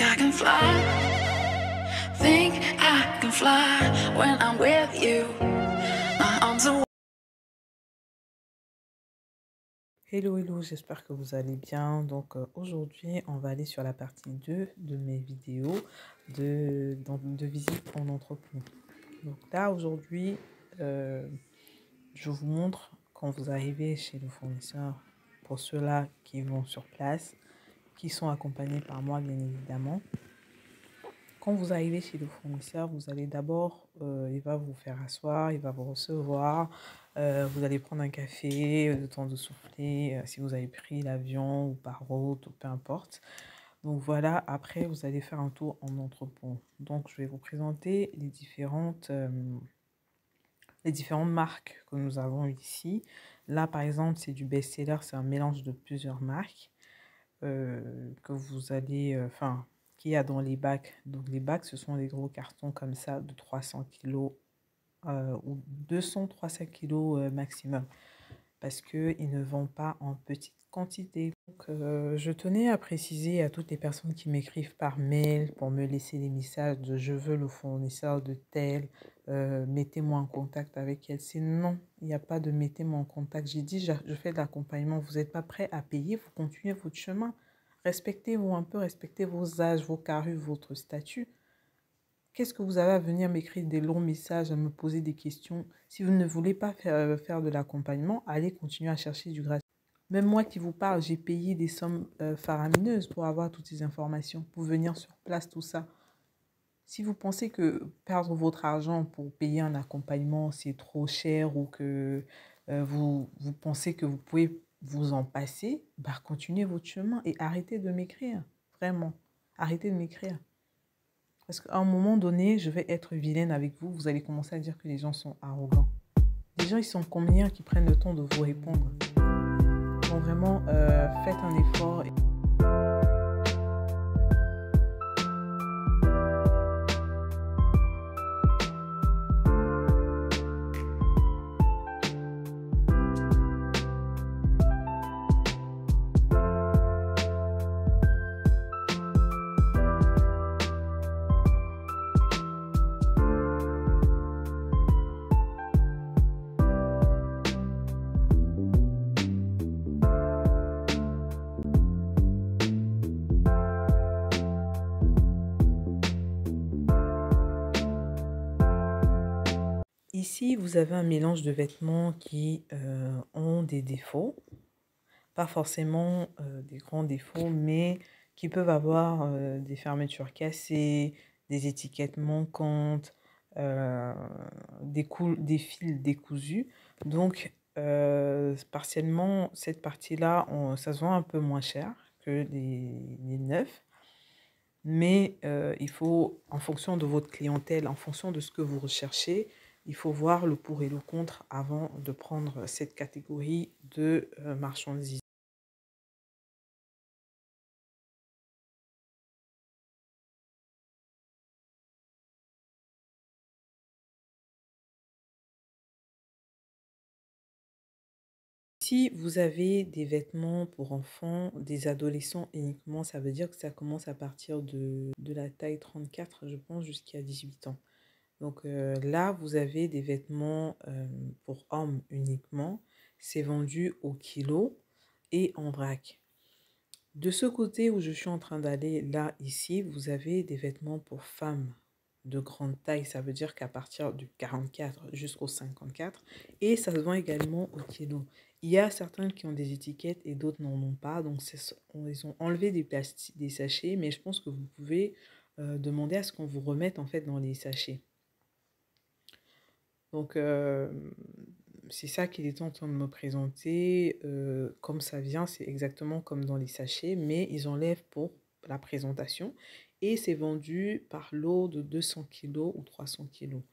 I can fly. Think I can fly when I'm with you. My arms are. Hello, hello, j'espère que vous allez bien. Donc aujourd'hui, on va aller sur la partie 2 de mes vidéos de visite en entrepôt. Donc là, aujourd'hui, je vous montre quand vous arrivez chez le fournisseur, pour ceux-là qui vont sur place, qui sont accompagnés par moi, bien évidemment. Quand vous arrivez chez le fournisseur, vous allez d'abord, il va vous faire asseoir, il va vous recevoir, vous allez prendre un café, le temps de souffler, si vous avez pris l'avion ou par route, ou peu importe. Donc voilà, après, vous allez faire un tour en entrepôt. Donc je vais vous présenter les différentes marques que nous avons ici. Là, par exemple, c'est du best-seller, c'est un mélange de plusieurs marques que vous allez, qu'il y a dans les bacs. Donc les bacs, ce sont des gros cartons comme ça de 300 kilos ou 200-300 kilos maximum parce qu'ils ne vendent pas en petite quantité. Donc, je tenais à préciser à toutes les personnes qui m'écrivent par mail pour me laisser des messages de je veux le fournisseur de tel, mettez-moi en contact avec elle. C'est non, il n'y a pas de mettez-moi en contact. J'ai dit je fais de l'accompagnement, vous n'êtes pas prêt à payer, vous continuez votre chemin. Respectez-vous un peu, respectez vos âges, vos carrures, votre statut. Qu'est-ce que vous avez à venir m'écrire des longs messages, à me poser des questions? Si vous ne voulez pas faire de l'accompagnement, allez continuer à chercher du gratuit. Même moi qui vous parle, j'ai payé des sommes faramineuses pour avoir toutes ces informations, pour venir sur place, tout ça. Si vous pensez que perdre votre argent pour payer un accompagnement, c'est trop cher ou que vous pensez que vous pouvez vous en passer, bah continuez votre chemin et arrêtez de m'écrire. Vraiment, arrêtez de m'écrire. Parce qu'à un moment donné, je vais être vilaine avec vous. Vous allez commencer à dire que les gens sont arrogants. Les gens, ils sont combien qui prennent le temps de vous répondre? Donc vraiment, faites un effort. Ici, vous avez un mélange de vêtements qui ont des défauts. Pas forcément des grands défauts, mais qui peuvent avoir des fermetures cassées, des étiquettes manquantes, des fils décousus. Donc, partiellement, cette partie-là, ça se vend un peu moins cher que les neufs. Mais il faut, en fonction de votre clientèle, en fonction de ce que vous recherchez, il faut voir le pour et le contre avant de prendre cette catégorie de marchandises. Si vous avez des vêtements pour enfants, des adolescents uniquement, ça veut dire que ça commence à partir de la taille 34, je pense, jusqu'à 18 ans. Donc là, vous avez des vêtements pour hommes uniquement. C'est vendu au kilo et en vrac. De ce côté où je suis en train d'aller, là, ici, vous avez des vêtements pour femmes de grande taille. Ça veut dire qu'à partir du 44 jusqu'au 54. Et ça se vend également au kilo. Il y a certains qui ont des étiquettes et d'autres n'en ont pas. Donc, ils ont enlevé des sachets. Mais je pense que vous pouvez demander à ce qu'on vous remette en fait dans les sachets. Donc, c'est ça qu'il est en train de me présenter. Comme ça vient, c'est exactement comme dans les sachets, mais ils enlèvent pour la présentation. Et c'est vendu par lot de 200 kilos ou 300 kilos.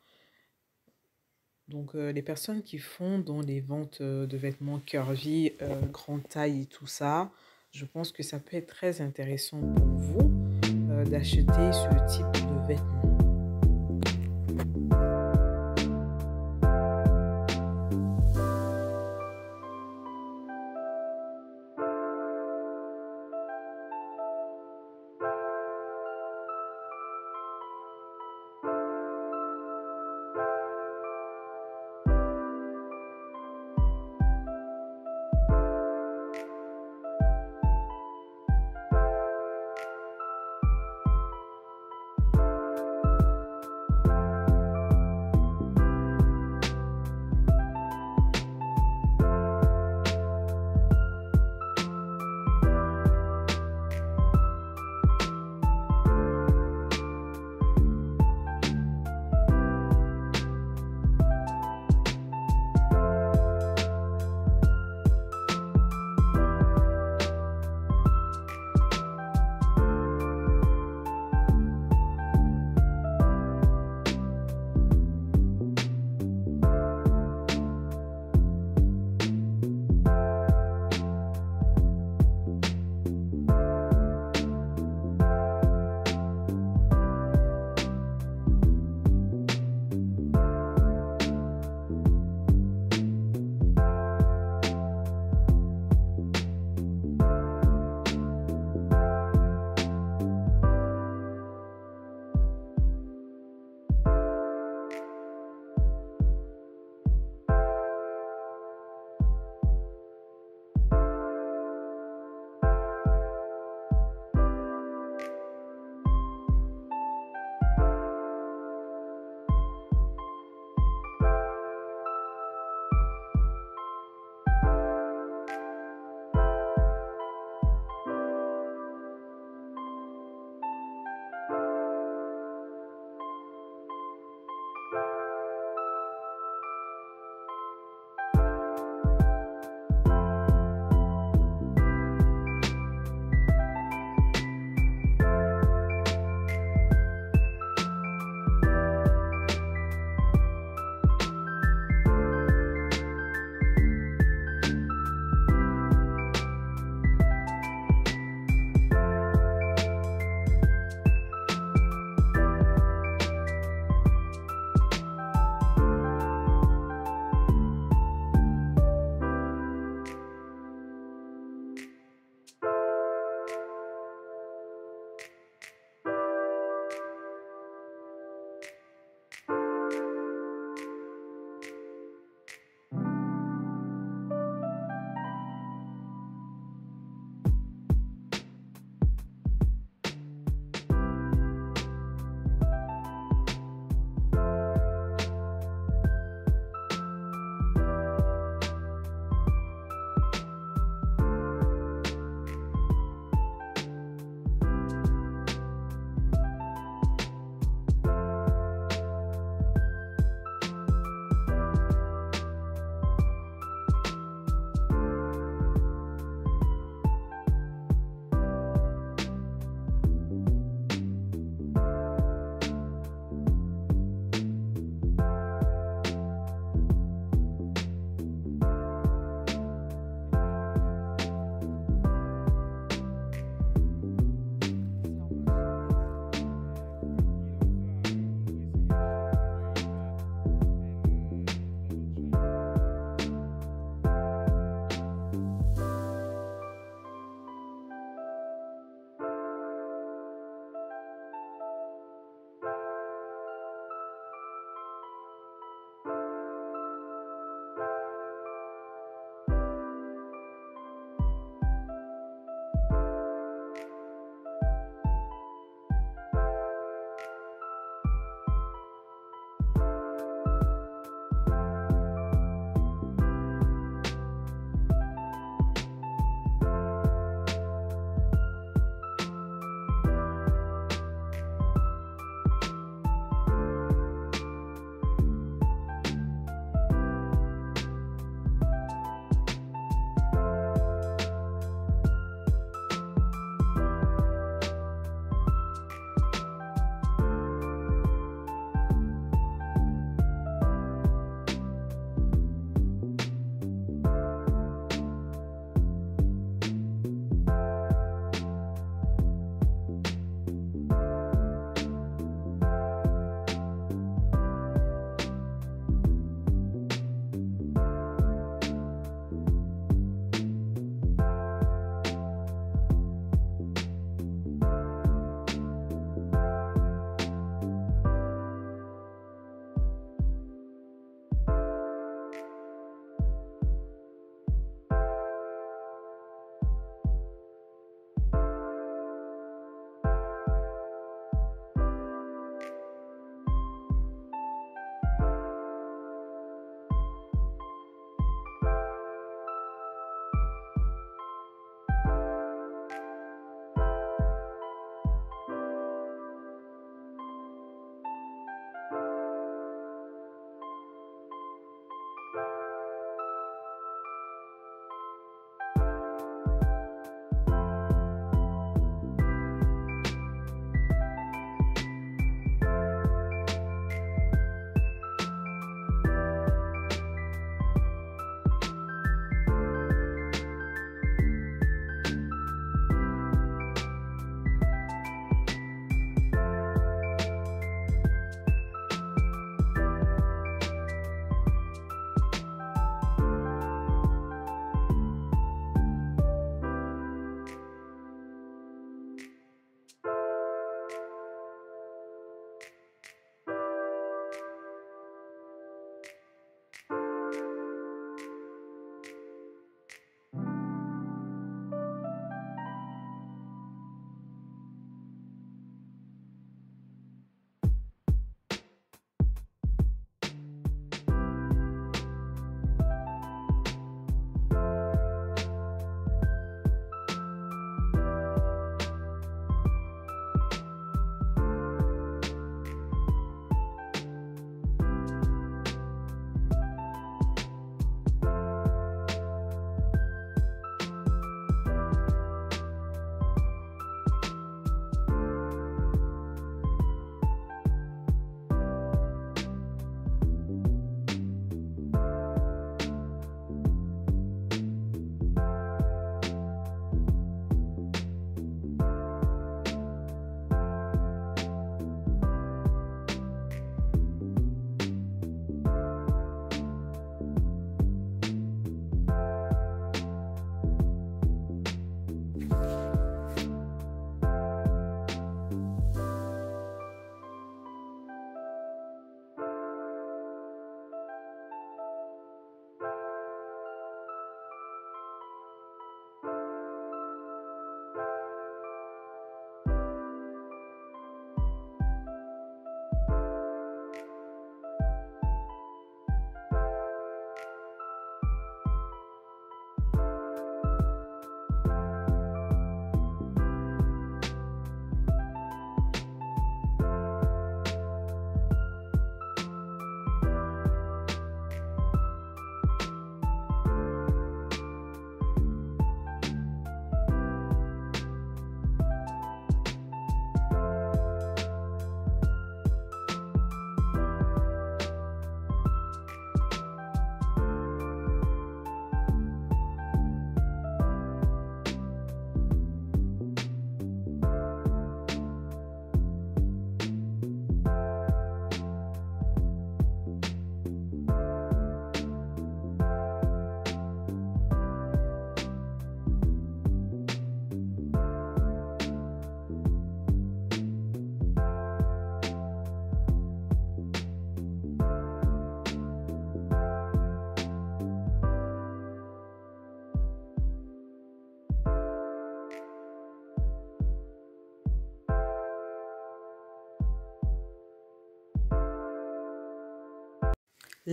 Donc, les personnes qui font dans les ventes de vêtements curvy, grande taille et tout ça, je pense que ça peut être très intéressant pour vous d'acheter ce type de vêtements.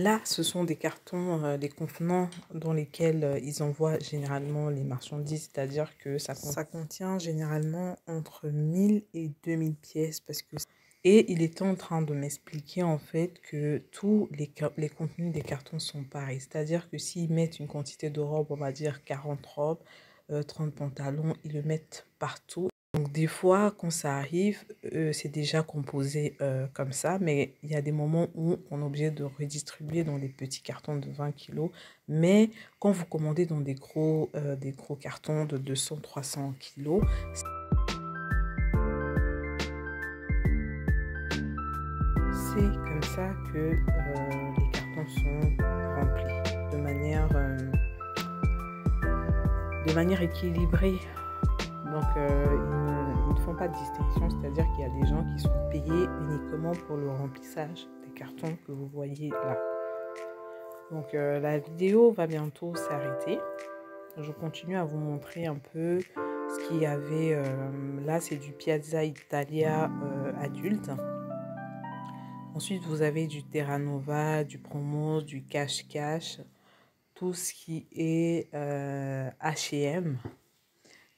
Là, ce sont des cartons, des contenants dans lesquels ils envoient généralement les marchandises, c'est-à-dire que ça contient généralement entre 1000 et 2000 pièces parce que... Et il était en train de m'expliquer en fait que tous les contenus des cartons sont pareils, c'est-à-dire que s'ils mettent une quantité de robes, on va dire 40 robes, 30 pantalons, ils le mettent partout. Donc des fois, quand ça arrive, c'est déjà composé comme ça, mais il y a des moments où on est obligé de redistribuer dans des petits cartons de 20 kilos. Mais quand vous commandez dans des gros cartons de 200-300 kilos, c'est comme ça que les cartons sont remplis de manière équilibrée. Donc, ils ne font pas de distinction, c'est-à-dire qu'il y a des gens qui sont payés uniquement pour le remplissage des cartons que vous voyez là. Donc, la vidéo va bientôt s'arrêter. Je continue à vous montrer un peu ce qu'il y avait. Là, c'est du Piazza Italia adulte. Ensuite, vous avez du Terra Nova, du Promos, du Cash Cash, tout ce qui est H&M.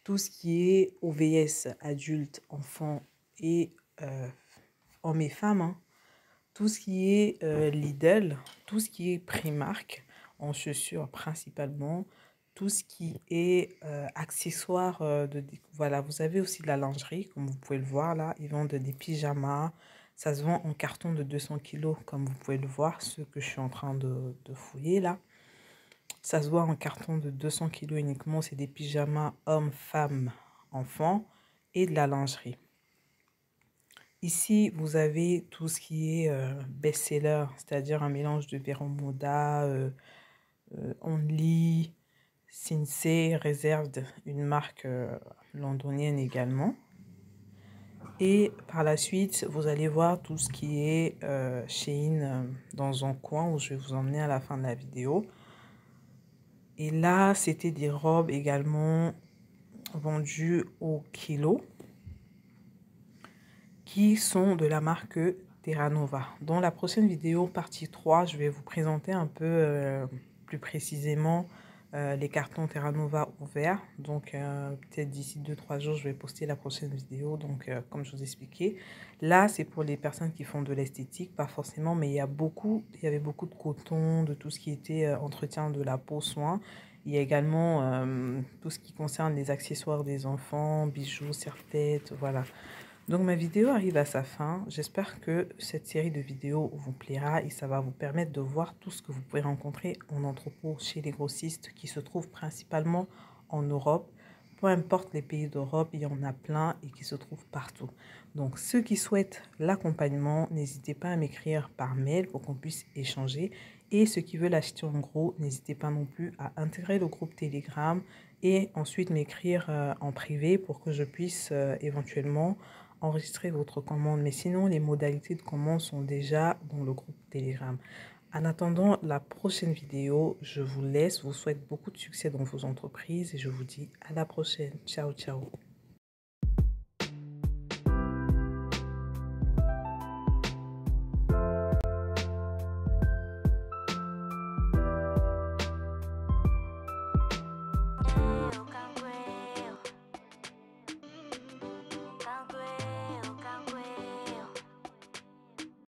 Tout ce qui est OVS, adultes, enfants et hommes et femmes, hein. Tout ce qui est Lidl, tout ce qui est Primark, en chaussures principalement, tout ce qui est accessoires voilà, vous avez aussi de la lingerie, comme vous pouvez le voir là, ils vendent des pyjamas, ça se vend en carton de 200 kilos, comme vous pouvez le voir, ce que je suis en train de fouiller là. Ça se voit en carton de 200 kilos uniquement. C'est des pyjamas hommes, femmes, enfants et de la lingerie. Ici, vous avez tout ce qui est best-seller, c'est-à-dire un mélange de Vero-Moda, Only, Sinsay, Reserved, une marque londonienne également. Et par la suite, vous allez voir tout ce qui est Shein dans un coin où je vais vous emmener à la fin de la vidéo. Et là, c'était des robes également vendues au kilo qui sont de la marque Terra Nova. Dans la prochaine vidéo, partie 3, je vais vous présenter un peu plus précisément les cartons Terra Nova ouverts. Donc, peut-être d'ici 2-3 jours, je vais poster la prochaine vidéo. Donc, comme je vous expliquais, là, c'est pour les personnes qui font de l'esthétique, pas forcément, mais il y avait beaucoup de coton, de tout ce qui était entretien de la peau, soin. Il y a également tout ce qui concerne les accessoires des enfants, bijoux, serre-tête, voilà. Donc ma vidéo arrive à sa fin. J'espère que cette série de vidéos vous plaira et ça va vous permettre de voir tout ce que vous pouvez rencontrer en entrepôt chez les grossistes qui se trouvent principalement en Europe. Peu importe les pays d'Europe, il y en a plein et qui se trouvent partout. Donc ceux qui souhaitent l'accompagnement, n'hésitez pas à m'écrire par mail pour qu'on puisse échanger. Et ceux qui veulent acheter en gros, n'hésitez pas non plus à intégrer le groupe Telegram et ensuite m'écrire en privé pour que je puisse éventuellement enregistrer votre commande. Mais sinon, les modalités de commande sont déjà dans le groupe Telegram. En attendant la prochaine vidéo, je vous laisse, vous souhaite beaucoup de succès dans vos entreprises et je vous dis à la prochaine. Ciao, ciao.